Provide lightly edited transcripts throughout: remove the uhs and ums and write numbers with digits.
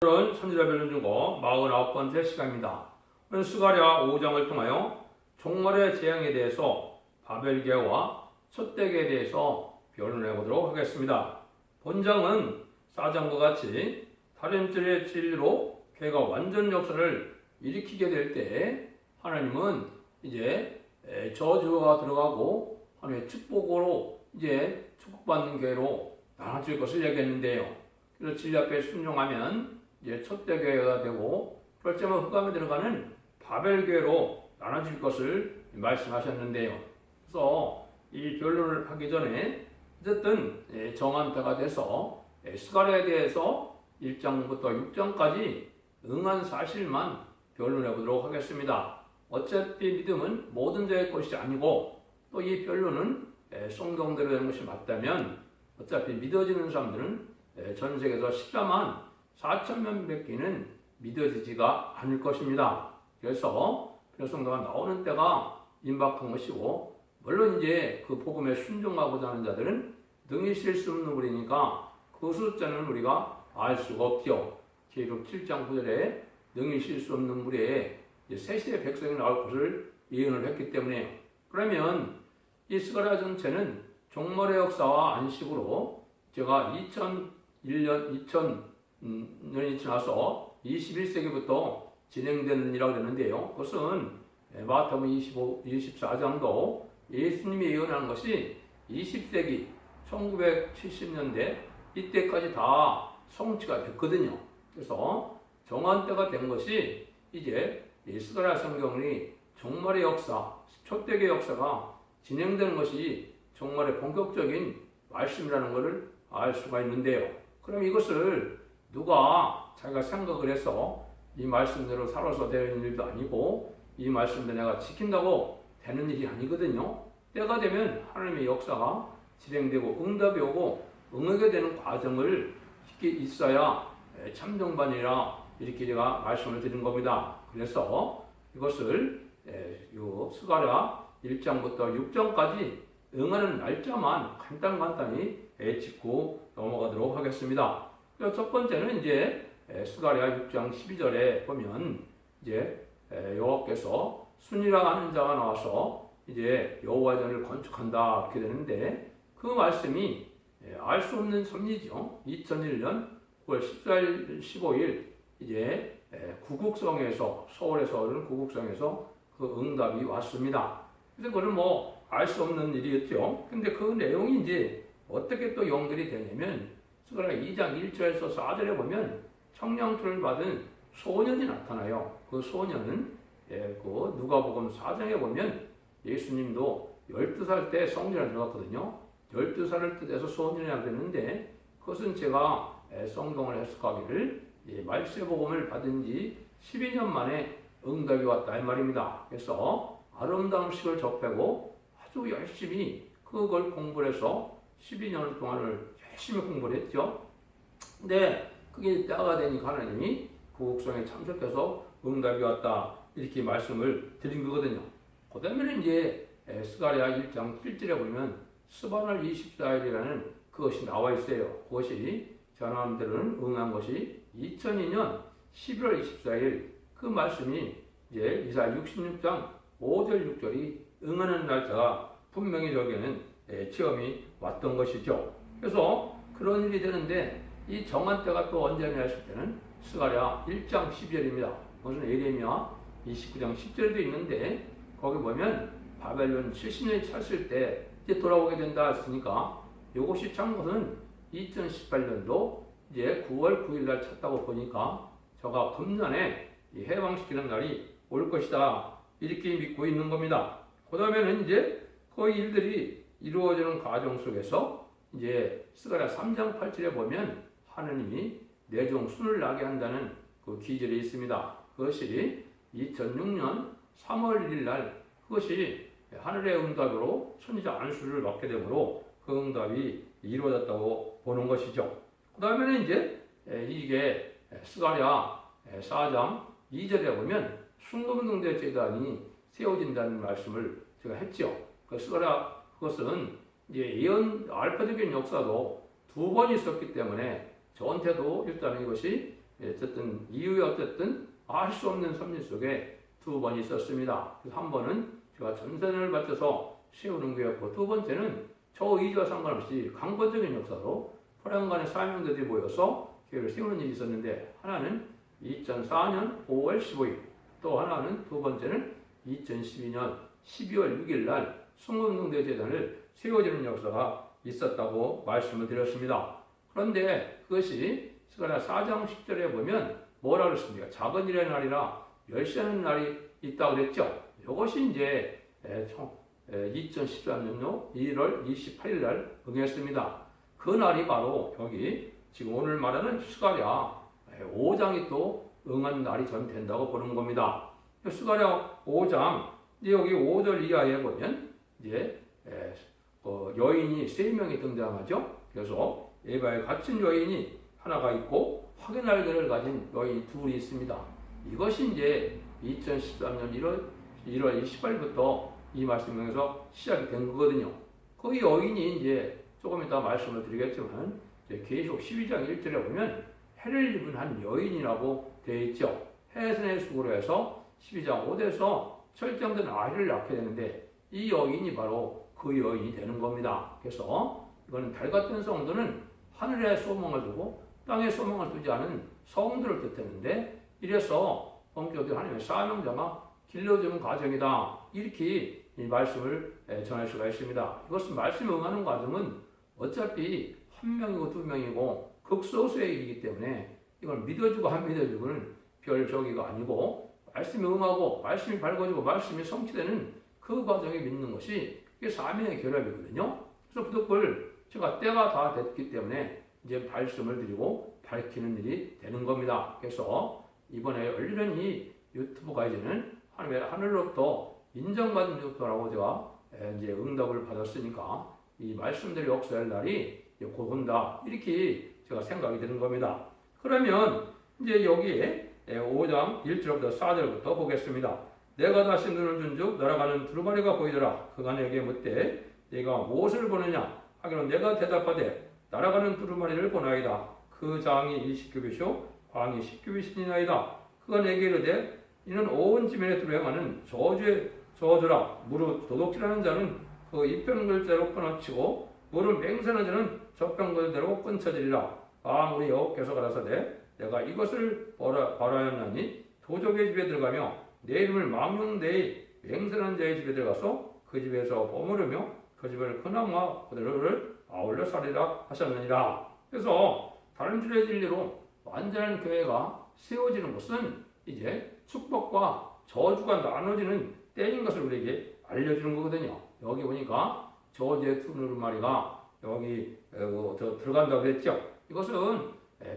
오늘은 선지자 변론 중고 49번째 시간입니다. 오늘 스가랴 5장을 통하여 종말의 재앙에 대해서 바벨계와 촛대계에 대해서 변론해 보도록 하겠습니다. 본장은 4장과 같이 다림질의 진리로 괴가 완전 역사를 일으키게 될 때 하나님은 이제 저주가 들어가고 하나님의 축복으로 이제 축복받는 괴로 나눠질 것을 얘기했는데요. 그래서 진리 앞에 순종하면 이제 촛대교회가 되고 그렇지만 흑암에 들어가는 바벨교회로 나눠질 것을 말씀하셨는데요. 그래서 이 변론을 하기 전에 어쨌든 정한 때가 돼서 스가랴에 대해서 1장부터 6장까지 응한 사실만 변론해 보도록 하겠습니다. 어차피 믿음은 모든 자의 것이 아니고 또 이 변론은 성경대로 되는 것이 맞다면 어차피 믿어지는 사람들은 전 세계에서 14만 4천명 밖에는 믿어지지가 않을 것입니다. 그래서 성도가 나오는 때가 임박한 것이고, 물론 이제 그 복음에 순종하고자 하는 자들은 능히 실 수 없는 우리니까 그 숫자는 우리가 알 수가 없지요. 계시록 7장 9절에 능히 실 수 없는 무리에 새 시대 백성이 나올 것을 예언을 했기 때문에, 그러면 이 스가랴 전체는 종말의 역사와 안식으로 제가 2000년이 지나서 21세기부터 진행되는 일이라고 그러는데요. 그것은 마태복음 24장도 예수님이 예언한 것이 20세기 1970년대 이때까지 다 성취가 됐거든요. 그래서 정한 때가 된 것이 이제 스가랴 성경이 종말의 역사, 촛대교의 역사가 진행되는 것이 정말의 본격적인 말씀이라는 것을 알 수가 있는데요. 그럼 이것을 누가 자기가 생각을 해서 이 말씀대로 살아서 되는 일도 아니고 이 말씀대로 내가 지킨다고 되는 일이 아니거든요. 때가 되면 하나님의 역사가 진행되고 응답이 오고 응하게 되는 과정을 있어야 참정반이라 이렇게 제가 말씀을 드린 겁니다. 그래서 이것을 스가랴 1장부터 6장까지 응하는 날짜만 간단히 짚고 넘어가도록 하겠습니다. 첫 번째는 이제 스가랴 6장 12절에 보면 이제 여호와께서 순이라 하는 자가 나와서 이제 여호와의 전을 건축한다 이렇게 되는데, 그 말씀이 알 수 없는 섭리죠. 2001년 9월 14일, 15일 이제 구국성에서, 서울에서 구국성에서 그 응답이 왔습니다. 그래서 그걸 알 수 없는 일이었죠. 근데 그 내용이 이제 어떻게 또 연결이 되냐면 스가랴 2장 1절에서 4절에 보면 청량초를 받은 소년이 나타나요. 그 소년은 그 누가복음 4장에 보면 예수님도 12살 때 성전에 들어갔거든요. 12살을 뜻해서 소년이라고 그랬는데, 그것은 제가 성경을 해석하기를 말세복음을 받은 지 12년 만에 응답이 왔다 이 말입니다. 그래서 아름다운 식을 접하고 아주 열심히 그걸 공부를 해서 12년 동안을 열심히 공부를 했죠. 근데 그게 때가 되니까 하나님이 구국성에 참석해서 응답이 왔다 이렇게 말씀을 드린 거거든요. 그 다음에는 이제 스가랴 1장 1절에 보면 스바날 24일이라는 그것이 나와 있어요. 그것이 전함들은 응한 것이 2002년 11월 24일 그 말씀이 이제 이사야 66장 5절 6절이 응하는 날짜가 분명히 저기에는 체험이 왔던 것이죠. 그래서 그런 일이 되는데 이 정한 때가 또 언제냐 했을 때는 스가랴 1장 12절입니다. 그것은 에레미야 29장 10절에도 있는데, 거기 보면 바벨론 70년이 찼을 때 이제 돌아오게 된다 했으니까 이것이 참 것은 2018년도 이제 9월 9일 날 찼다고 보니까 저가 금년에 해방시키는 날이 올 것이다 이렇게 믿고 있는 겁니다. 그 다음에는 이제 그 일들이 이루어지는 과정 속에서 이제 스가랴 3장 8절에 보면 하느님이 내 종 순을 나게 한다는 그 기절이 있습니다. 그것이 2006년 3월 1일 날 그것이 하늘의 응답으로 선지자 안수를 받게 되므로 그 응답이 이루어졌다고 보는 것이죠. 그 다음에는 이제 이게 스가랴 4장 2절에 보면 순금등대 제단이 세워진다는 말씀을 제가 했죠. 그 스가랴 그것은 이제 예언 알파적인 역사도 두 번 있었기 때문에 저한테도 일단 이것이 어쨌든 이후에 어쨌든 알 수 없는 섭리 속에 두 번이 있었습니다. 그래서 한 번은 제가 전선을 바쳐서 세우는 거였고, 두 번째는 저 의지와 상관없이 강권적인 역사로 포란간의 사명자들이 모여서 교회를 세우는 일이 있었는데, 하나는 2004년 5월 15일, 또 하나는 두 번째는 2012년 12월 6일 날 순금동대재단을 세워지는 역사가 있었다고 말씀을 드렸습니다. 그런데 그것이 스가랴 4장 10절에 보면 뭐라 그랬습니까? 작은 일의 날이라 멸시하는 날이 있다고 그랬죠. 이것이 이제 2013년도 1월 28일 날 응했습니다. 그 날이 바로 여기 지금 오늘 말하는 스가랴 5장이 또 응한 날이 전 된다고 보는 겁니다. 스가랴 5장 여기 5절 이하에 보면 이제 여인이 3명이 등장하죠. 그래서 에바에 갇힌 여인이 하나가 있고 확인할 길을 가진 여인이 둘이 있습니다. 이것이 이제 2013년 1월 28일부터 이 말씀에서 시작이 된 거거든요. 그 여인이 이제 조금 이따 말씀을 드리겠지만 이제 계시록 12장 1절에 보면 해를 입은 한 여인이라고 되어 있죠. 해선의 수고로 해서 12장 5대에서 설정된 아이를 낳게 되는데 이 여인이 바로 그 여인이 되는 겁니다. 그래서 이거는 달 같은 성도는 하늘에 소망을 두고 땅에 소망을 두지 않은 성도를 뜻했는데, 이래서 본격적으로 하나님의 사명자가 길러주는 과정이다, 이렇게 이 말씀을 전할 수가 있습니다. 이것은 말씀에 응하는 과정은 어차피 한 명이고 두 명이고 극소수의 일이기 때문에 이걸 믿어주고 안 믿어주고는 별 저기가 아니고, 말씀에 응하고 말씀이 밝아지고 말씀이 성취되는 그 과정에 믿는 것이 이게 사명의 결합이거든요. 그래서 부득불 제가 때가 다 됐기 때문에 이제 말씀을 드리고 밝히는 일이 되는 겁니다. 그래서 이번에 열리는 이 유튜브가 이제는 하늘로부터 인정받은 유튜브라고 제가 이제 응답을 받았으니까 이 말씀들이 역사할 날이 곧 온다, 이렇게 제가 생각이 드는 겁니다. 그러면 이제 여기에 5장 1절부터 4절부터 보겠습니다. 내가 다시 눈을 준즉 날아가는 두루마리가 보이더라. 그가 내게 묻되 내가 무엇을 보느냐 하기로 내가 대답하되 날아가는 두루마리를 보나이다. 그 장이 20규빗이요 광이 10규빗이니이다. 그가 내게 이르되 이는 온 지면에 두루행하는 저주라. 무릇 도둑질하는 자는 그 입편글대로 끊어치고 무릇 맹세하는 자는 적편글대로 끊쳐지리라. 아무리 여호와께서 가라사대 내가 이것을 벌하였나니 도적의 집에 들어가며 내 이름을 망령되이 맹세하는 자의 집에 들어가서 그 집에서 머무르며 그 집을 그나마 그대로를 아울러 살리라 하셨느니라. 그래서 다른 줄의 진리로 완전한 교회가 세워지는 것은 이제 축복과 저주가 나눠지는 때인 것을 우리에게 알려주는 거거든요. 여기 보니까 저주의 두루마리가 여기 들어간다고 했죠. 이것은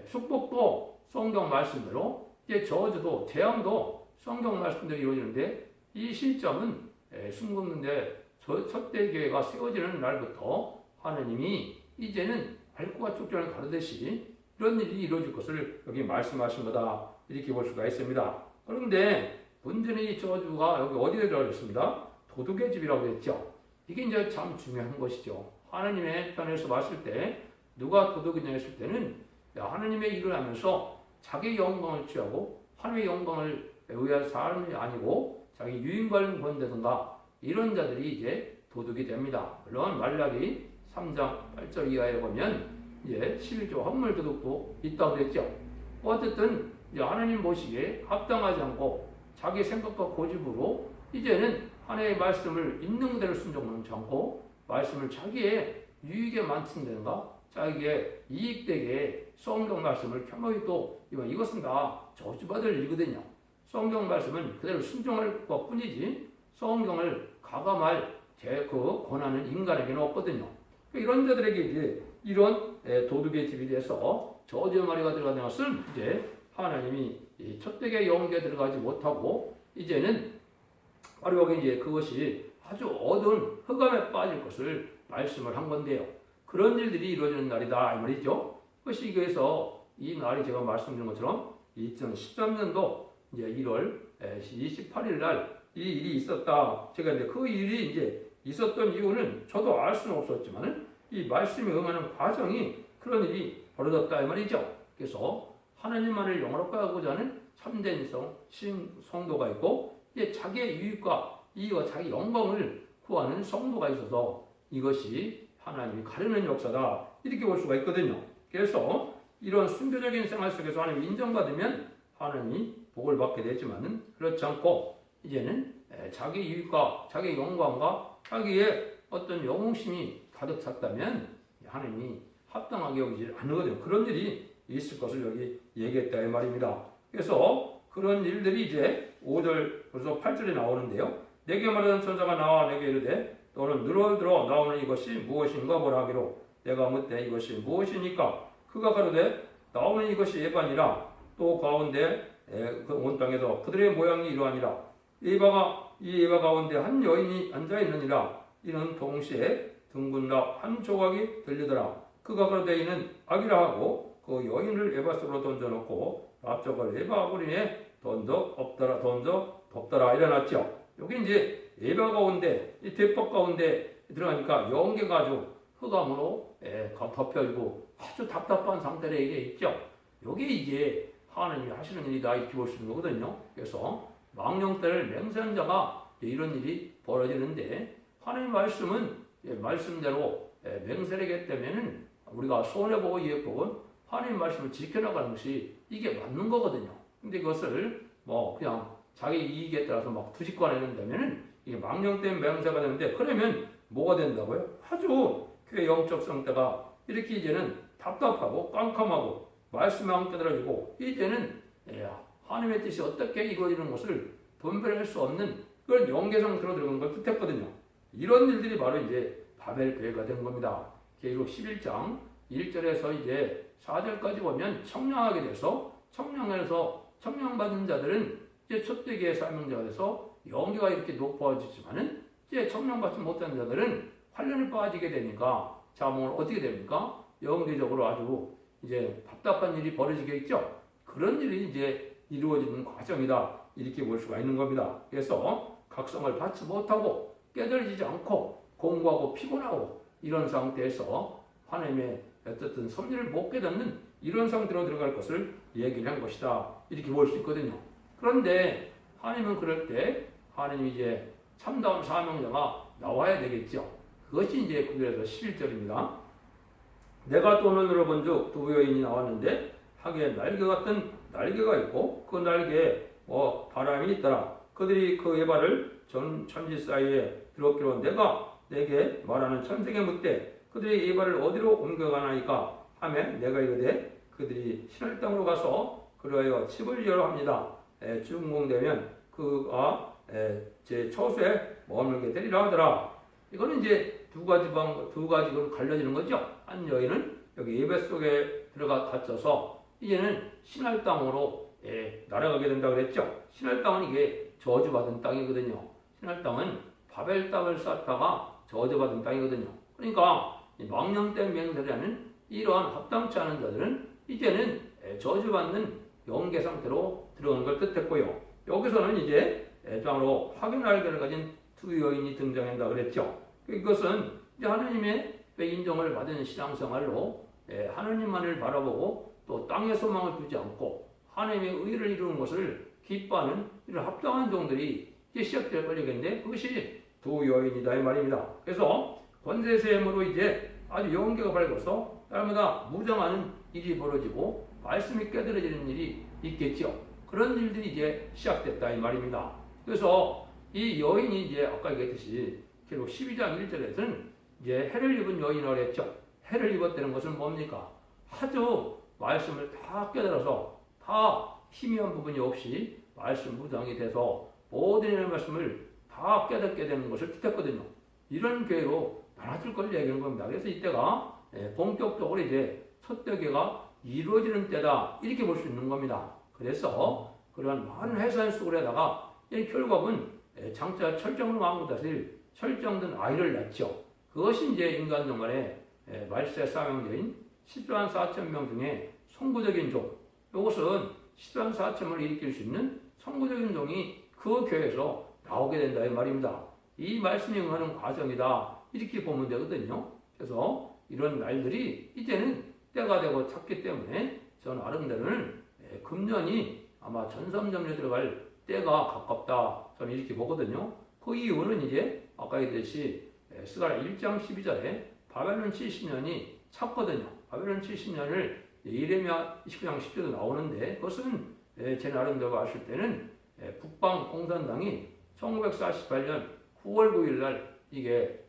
축복도 성경 말씀대로 이제 저주도 재앙도 성경 말씀대로 이루어지는데, 이 시점은 숨겼는데 첫대 교회가 세워지는 날부터 하나님이 이제는 알고와 축전을 가르듯이 이런 일이 이루어질 것을 여기 말씀하신 거다, 이렇게 볼 수가 있습니다. 그런데 문제는 이 저주가 여기 어디에 들어있습니다. 도둑의 집이라고 했죠. 이게 이제 참 중요한 것이죠. 하나님의 편에서 봤을 때 누가 도둑이냐 했을 때는 하나님의 일을 하면서 자기 영광을 취하고 하나님의 영광을 위한 사람이 아니고 자기 유인관을 본다든가 이런 자들이 이제 도둑이 됩니다. 물론 말라기 3장 8절 이하에 보면 이제 11조 헌물 도둑도 있다고 했죠. 어쨌든 이제 하나님 보시기에 합당하지 않고 자기 생각과 고집으로 이제는 하나님의 말씀을 있는 그대로 순종하지 않고 말씀을 자기의 유익에 만든다든가 자기의 이익되게 성경 말씀을 겸허히 또 이것은 다 저주받을 일이거든요. 성경 말씀은 그대로 순종할 것뿐이지 성경을 가감할 그 권한은 인간에게는 없거든요. 이런 자들에게 이제 이런 도둑의 집이 돼서 저주의 마리가 들어가는 것은 이제 하나님이 첫대의 영계에 들어가지 못하고 이제는 바로 여기 이제 그것이 아주 어두운 흑암에 빠질 것을 말씀을 한 건데요. 그런 일들이 이루어지는 날이다 이 말이죠. 그것이 그래서 이 날이 제가 말씀드린 것처럼 2013년도 이제 1월 28일 날 이 일이 있었다. 제가 이제 그 일이 이제 있었던 이유는 저도 알 수는 없었지만은 이 말씀에 응하는 과정이 그런 일이 벌어졌다 이 말이죠. 그래서 하나님만을 영원롭게 하고자 하는 참된 성도가 있고, 이제 자기의 유익과 이익과 자기 영광을 구하는 성도가 있어서 이것이 하나님이 가르는 역사다, 이렇게 볼 수가 있거든요. 그래서 이런 순교적인 생활 속에서 하나님이 인정받으면 하나님이 복을 받게 되지만, 그렇지 않고 이제는 자기 유익과 자기 영광과 자기의 어떤 영웅심이 가득 찼다면 하나님이 합당하게 여기지 않거든요. 그런 일이 있을 것을 여기 얘기했다 이 말입니다. 그래서 그런 일들이 이제 5절 그래서 8절에 나오는데요. 내게 말하는 천사가 나와 내게 이르되 너는 늘어들어 나오는 이것이 무엇인가 보라 하기로 내가 묻되 이것이 무엇이니까 그가 가로되 나오는 이것이 에바니라. 또 가운데 온 땅에서 그들의 모양이 이러하니라. 이 에바 가운데 한 여인이 앉아 있느니라. 이는 동시에 둥근다 한 조각이 들리더라. 그가 가로되 이는 악이라 하고 그 여인을 에바 속으로 던져놓고 앞쪽을 에바 아구리에 던져 덮더라 일어났죠. 여기 이제 에바 가운데 이 대법 가운데 들어가니까 영계가 아주 흑암으로 덮여지고 아주 답답한 상태로 이게 있죠. 여기 이제 하나님이 하시는 일이다 이렇게 볼 수 있는 거거든요. 그래서 망령 때를 맹세한 자가 이런 일이 벌어지는데, 하나님의 말씀은 말씀대로 맹세하기 때문에는 우리가 손해보고 이해보고 하나님의 말씀을 지켜나가는 것이 이게 맞는 거거든요. 근데 이것을 뭐 그냥 자기 이익에 따라서 막 투식관해낸다면은 이게 망령 때문에 맹세가 되는데, 그러면 뭐가 된다고요? 아주 교회 영적 상태가 이렇게 이제는 답답하고 깜깜하고 말씀에 안 깨달아지고 이제는 하나님의 뜻이 어떻게 이루어지는 것을 분별할 수 없는 그런 영계 상태로 들어가는 걸 뜻했거든요. 이런 일들이 바로 이제 바벨 교회가 된 겁니다. 계시록 11장 1절에서 이제 4절까지 보면 청량하게 돼서 청량받은 자들은 이제 첫대기의 사명자가 돼서 영계가 이렇게 높아지지만은 이제 청량받지 못한 자들은 환란에 빠지게 되니까 자, 뭐 어떻게 됩니까? 영계적으로 아주 이제 답답한 일이 벌어지겠죠. 그런 일이 이제 이루어지는 과정이다 이렇게 볼 수가 있는 겁니다. 그래서 각성을 받지 못하고 깨달아지지 않고 공부하고 피곤하고 이런 상태에서 하나님의 어쨌든 섭리를 못 깨닫는 이런 상태로 들어갈 것을 얘기를 한 것이다 이렇게 볼 수 있거든요. 그런데 하나님은 그럴 때 하나님이 이제 참다운 사명자가 나와야 되겠죠. 그것이 이제 구절에서 11절입니다. 내가 또 눈으로 본즉 두 여인이 나왔는데 하기에 날개 같은 날개가 있고 그 날개에 바람이 있더라. 그들이 그 에바를 천지 사이에 들었기로 내가 내게 말하는 천생에 묻되 그들이 에바를 어디로 옮겨가나이까 하며 내가 이르되 그들이 신을 땅으로 가서 그러하여 칩을 열어 합니다. 준공되면 그가 제 처소에 머물게 되리라 하더라. 이거는 이제 두 가지로 갈려지는 거죠. 한 여인은 여기 예배 속에 들어가 갇혀서 이제는 신할 땅으로 날아가게 된다 그랬죠. 신할 땅은 이게 저주받은 땅이거든요. 신할 땅은 바벨 땅을 쌓다가 저주받은 땅이거든요. 그러니까 망령된 맹세를 하는 이러한 합당치 않은 자들은 이제는 저주받는 영계 상태로 들어가는 걸 뜻했고요. 여기서는 이제 땅으로 확인 날개를 가진 두 여인이 등장한다 그랬죠. 이것은 이제 하나님의 인정을 받은 신앙생활로 하나님만을 바라보고 또 땅에 소망을 두지 않고 하나님의 의를 이루는 것을 기뻐하는 이런 합당한 종들이 이제 시작될 거리겠는데, 그것이 두 여인이다 이 말입니다. 그래서 권세세음으로 이제 아주 영계가 밝아서 날마다 무장하는 일이 벌어지고 말씀이 깨달아지는 일이 있겠죠. 그런 일들이 이제 시작됐다 이 말입니다. 그래서 이 여인이 이제 아까 얘기했듯이 기록 12장 1절에서는 이제 해를 입은 여인이라고 했죠. 해를 입었다는 것은 뭡니까? 아주 말씀을 다 깨달아서 다 희미한 부분이 없이 말씀 무장이 돼서 모든 이런 말씀을 다 깨닫게 되는 것을 뜻했거든요. 이런 교회로 나눠줄 걸 얘기하는 겁니다. 그래서 이때가 본격적으로 이제 첫대계가 이루어지는 때다 이렇게 볼 수 있는 겁니다. 그래서 그러한 많은 해산 속에다가 이 결국은 장차 철정으로 마무리될 철정된 아이를 낳죠. 그것이 이제 인간 동안의 말세 사명자인 10만 4천 명 중에 선구적인 종. 이것은 10만 4천을 일으킬 수 있는 선구적인 종이 그 교회에서 나오게 된다 이 말입니다. 이 말씀이 응하는 과정이다 이렇게 보면 되거든요. 그래서 이런 날들이 이제는 때가 되고 찼기 때문에 저는 나름대로는 금년이 아마 전삼년에 들어갈 때가 가깝다. 저는 이렇게 보거든요. 그 이유는 이제 아까 얘기했듯이 스가랴 1장 12절에 바벨론 70년이 찼거든요. 바벨론 70년을 예레미야 29장 10절도 나오는데 그것은 제 나름대로 봤을 때는 북방 공산당이 1948년 9월 9일 날 이게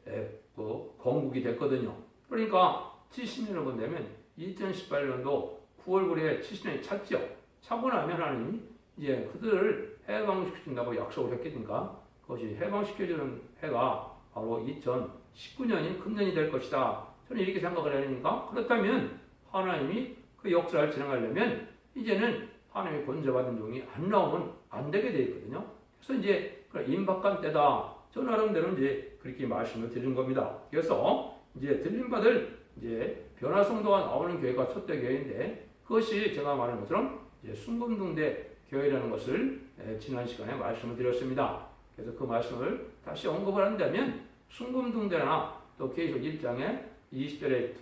그 건국이 됐거든요. 그러니까 70년을 본다면 2018년도 9월 9일에 70년이 찼죠. 차고 나면 하나님이 이제 그들을 해방시킨다고 약속을 했겠니까 그것이 해방시켜주는 해가 바로 2019년이 금년이 될 것이다. 저는 이렇게 생각을 하니까 그렇다면 하나님이 그 역사를 진행하려면 이제는 하나님의 권세받은 종이 안 나오면 안 되게 되어 있거든요. 그래서 이제 임박한 때다. 저 나름대로 이제 그렇게 말씀을 드린 겁니다. 그래서 이제 들림받을 이제 변화성도가 나오는 교회가 첫대 교회인데 그것이 제가 말한 것처럼 이제 순금동대 교회라는 것을 지난 시간에 말씀을 드렸습니다. 그래서 그 말씀을 다시 언급을 한다면 순금동대나 또 계속 1장에 20절에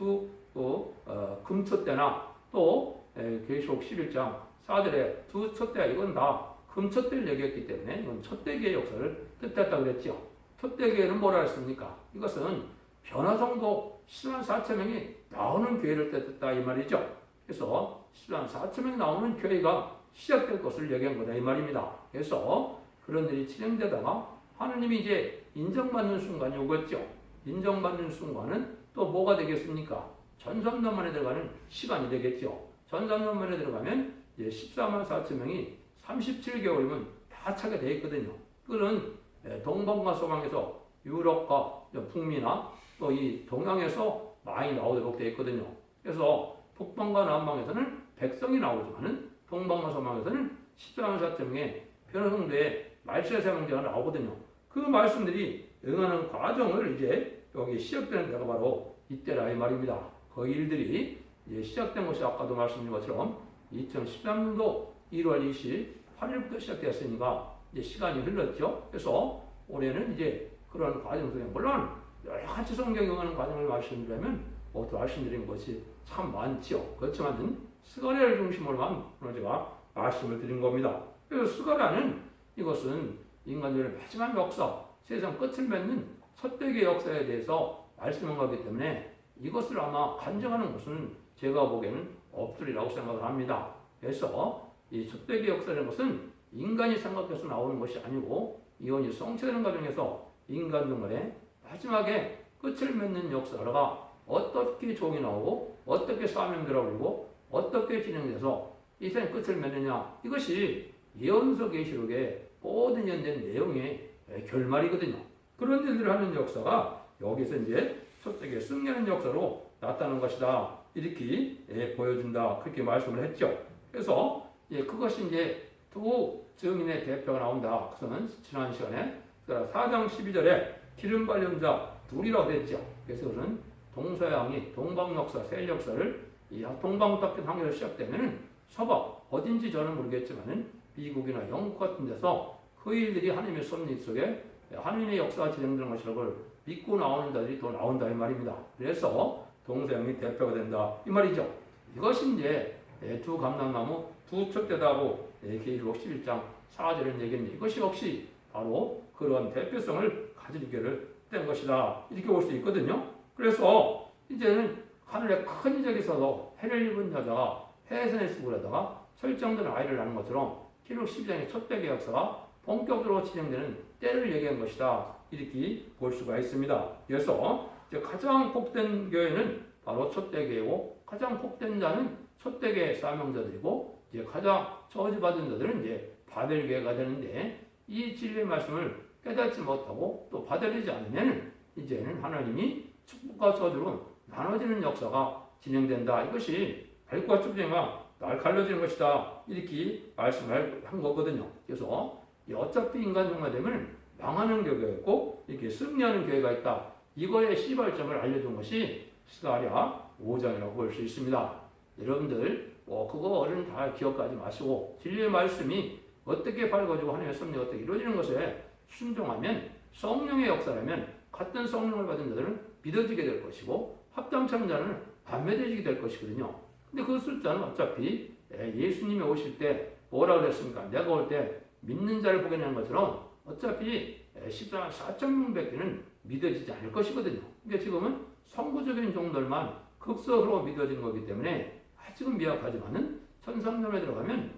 금첫대나 또 계속 11장 4절에 두 첫대 이건 다 금첫대를 얘기했기 때문에 이건 첫대교의 역사를 뜻했다고 그랬죠. 첫대교회는 뭐라 했습니까? 이것은 변화성도 10만 4천 명이 나오는 교회를 뜻했다 이 말이죠. 그래서 10만 4천 명이 나오는 교회가 시작될 것을 얘기한 거다 이 말입니다. 그래서 그런 일이 진행되다가 하느님이 이제 인정받는 순간이 오겠죠. 인정받는 순간은 또 뭐가 되겠습니까? 전삼년 만에 들어가는 시간이 되겠죠. 전삼년 만에 들어가면 이제 14만 4천 명이 37개월이면 다 차게 되어 있거든요. 그거는 동방과 서방에서 유럽과 북미나 또 이 동양에서 많이 나오도록 되어 있거든요. 그래서 북방과 남방에서는 백성이 나오지만은 동방과 서방에서는 14만 4천 명의 변화성도의 말세 사명자가 나오거든요. 그 말씀들이 응하는 과정을 이제 여기 시작되는 데가 바로 이때라 이 말입니다. 그 일들이 이제 시작된 것이 아까도 말씀드린 것처럼 2013년도 1월 28일부터 시작되었으니까 이제 시간이 흘렀죠. 그래서 올해는 이제 그런 과정 속에 물론 여러 가지 성경에 응하는 과정을 말씀드리면 또 말씀드린 것이 참 많지요. 그렇지만 스가랴를 중심으로만 오늘 제가 말씀을 드린 겁니다. 그래서 스가랴는 이것은 인간들의 마지막 역사, 세상 끝을 맺는 첫대기의 역사에 대해서 말씀한 거기 때문에 이것을 아마 간증하는 것은 제가 보기에는 없으리라고 생각을 합니다. 그래서 이 첫대기의 역사라는 것은 인간이 생각해서 나오는 것이 아니고 이혼이 성취되는 과정에서 인간 동안에 마지막에 끝을 맺는 역사가 어떻게 종이 나오고 어떻게 사명들어 버리고 어떻게 진행돼서 이 세상의 끝을 맺느냐 이것이 예언서 계시록의 모든 연된 내용의 결말이거든요. 그런 일들을 하는 역사가 여기서 이제 첫째게 승리하는 역사로 나타나는 것이다. 이렇게 보여준다. 그렇게 말씀을 했죠. 그래서 그것이 이제 두 증인의 대표가 나온다. 그것은 지난 시간에 4장 12절에 기름 발린 자 둘이라고 했죠. 그래서 그것은 동서양이 동방 역사, 세일 역사를 이 동방답게 항해로 시작되면은 서방 어딘지 저는 모르겠지만은 미국이나 영국 같은 데서 그 일들이 하나님의 섭리 속에 하나님의 역사가 진행되는 것이라고 믿고 나오는 자들이 또 나온다 이 말입니다. 그래서 동서양이 대표가 된다 이 말이죠. 이것이 이제 두 감람나무 두 촛대다고 계시록 11장 4절에 얘기했는데 이것이 역시 바로 그런 대표성을 가지게 된 것이다 이렇게 볼 수 있거든요. 그래서 이제는 하늘에 큰 이적이 있어서 해를 입은 여자가 해선에 쓰고 하다가 설정된 아이를 낳는 것처럼 기록 12장의 첫대기 역사가 본격적으로 진행되는 때를 얘기한 것이다 이렇게 볼 수가 있습니다. 그래서 이제 가장 복된 교회는 바로 첫대교회고 가장 복된 자는 첫대교회 사명자들이고 이제 가장 저주받은 자들은 이제 바벨교회가 되는데 이 진리의 말씀을 깨닫지 못하고 또 받아들이지 않으면 이제는 하나님이 축복과 저주로 나눠지는 역사가 진행된다. 이것이 밝과 축제가 날 갈라지는 것이다. 이렇게 말씀을 한 거거든요. 그래서 어차피 인간 종가 되면 망하는 교회가 있고 이렇게 승리하는 교회가 있다. 이거의 시발점을 알려준 것이 스가랴 5장이라고 볼 수 있습니다. 여러분들 그거를 다 기억하지 마시고 진리의 말씀이 어떻게 밝아지고 하나님의 섭리가 어떻게 이루어지는 것에 순종하면 성령의 역사라면 같은 성령을 받은 자들은 믿어지게 될 것이고 합당한 자는 안 믿어지게 될 것이거든요. 근데 그 숫자는 어차피 예수님이 오실 때 뭐라고 그랬습니까? 내가 올 때 믿는 자를 보게 되는 것처럼 어차피 14만 4천 명밖에는 믿어지지 않을 것이거든요. 근데 지금은 선구적인 종들만 극소로 믿어지는 거기 때문에 아직은 미약하지만은 천상년에 들어가면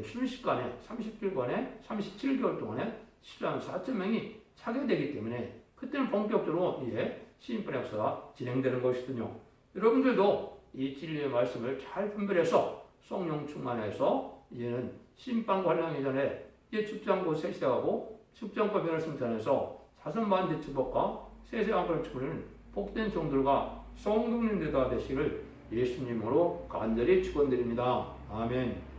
순식간에 30주간에 37개월 동안에 14만 4천 명이 차게 되기 때문에 그때는 본격적으로 시인권 역사가 진행되는 것이거든요. 여러분들도 이 진리의 말씀을 잘 분별해서 성령 충만해서 이제는 심판과 환란 이전에 축장고 세시하고 축장과 변을 승천해서 사선반대 축복과 세세왕권을 축복하는 복된 종들과 성도님들과 되시기를 예수님으로 간절히 축원드립니다. 아멘.